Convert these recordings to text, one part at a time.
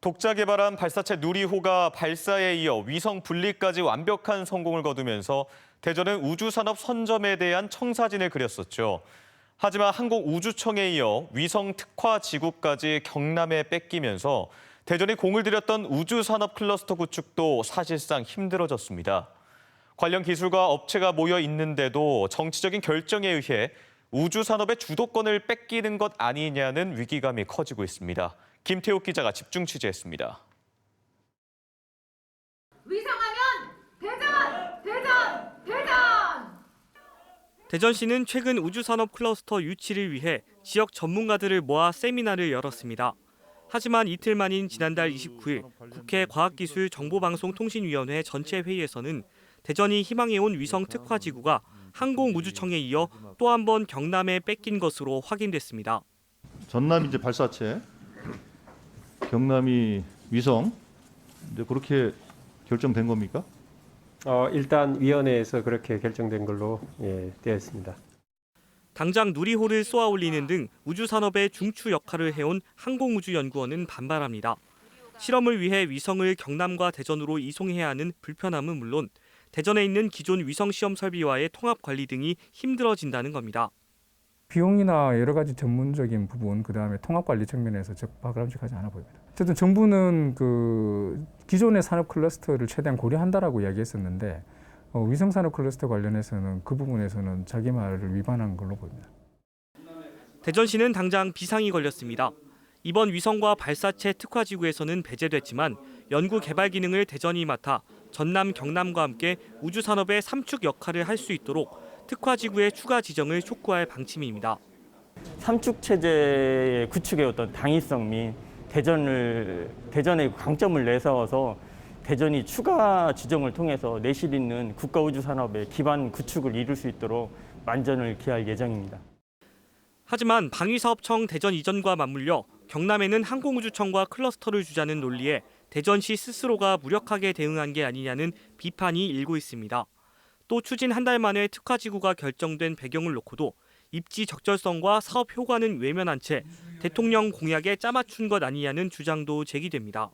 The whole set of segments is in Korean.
독자 개발한 발사체 누리호가 발사에 이어 위성 분리까지 완벽한 성공을 거두면서 대전은 우주산업 선점에 대한 청사진을 그렸었죠. 하지만 항공우주청에 이어 위성 특화 지구까지 경남에 뺏기면서 대전이 공을 들였던 우주산업 클러스터 구축도 사실상 힘들어졌습니다. 관련 기술과 업체가 모여 있는데도 정치적인 결정에 의해 우주산업의 주도권을 뺏기는 것 아니냐는 위기감이 커지고 있습니다. 김태욱 기자가 집중 취재했습니다. 위성하면 대전! 대전! 대전! 대전시는 최근 우주산업 클러스터 유치를 위해 지역 전문가들을 모아 세미나를 열었습니다. 하지만 이틀 만인 지난달 29일 국회 과학기술정보방송통신위원회 전체 회의에서는 대전이 희망해온 위성 특화지구가 항공우주청에 이어 또 한 번 경남에 뺏긴 것으로 확인됐습니다. 전남이 이제 발사체, 경남이 위성, 근데 그렇게 결정된 겁니까? 일단 위원회에서 그렇게 결정된 걸로 되어 있습니다. 당장 누리호를 쏘아 올리는 등 우주산업의 중추 역할을 해온 항공우주연구원은 반발합니다. 실험을 위해 위성을 경남과 대전으로 이송해야 하는 불편함은 물론 대전에 있는 기존 위성 시험 설비와의 통합 관리 등이 힘들어진다는 겁니다. 비용이나 여러 가지 전문적인 부분, 그다음에 통합 관리 측면에서 바람직하지 않아 보입니다. 어쨌든 정부는 기존의 산업 클러스터를 최대한 고려한다라고 이야기했었는데 위성 산업 클러스터 관련해서는 그 부분에서는 자기 말을 위반한 걸로 보입니다. 대전시는 당장 비상이 걸렸습니다. 이번 위성과 발사체 특화지구에서는 배제됐지만 연구 개발 기능을 대전이 맡아 전남, 경남과 함께 우주산업의 삼축 역할을 할 수 있도록 특화지구의 추가 지정을 촉구할 방침입니다. 삼축 체제의 구축의 어떤 당위성 및 대전의 강점을 내세워서 대전이 추가 지정을 통해서 내실 있는 국가 우주 산업의 기반 구축을 이룰 수 있도록 만전을 기할 예정입니다. 하지만 방위사업청 대전 이전과 맞물려 경남에는 항공우주청과 클러스터를 주자는 논리에 대전시 스스로가 무력하게 대응한 게 아니냐는 비판이 일고 있습니다. 또 추진 한 달 만에 특화지구가 결정된 배경을 놓고도 입지 적절성과 사업 효과는 외면한 채 대통령 공약에 짜맞춘 것 아니냐는 주장도 제기됩니다.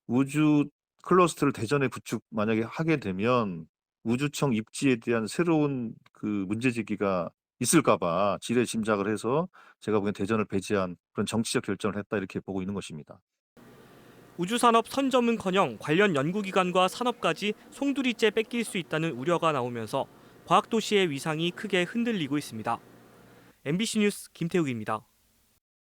우주 클러스터를 대전에 구축 만약에 하게 되면 우주청 입지에 대한 새로운 문제 제기가 있을까봐 지레 짐작을 해서 제가 보기엔 대전을 배제한 그런 정치적 결정을 했다 이렇게 보고 있는 것입니다. 우주산업 선점은커녕 관련 연구기관과 산업까지 송두리째 뺏길 수 있다는 우려가 나오면서 과학도시의 위상이 크게 흔들리고 있습니다. MBC 뉴스 김태욱입니다.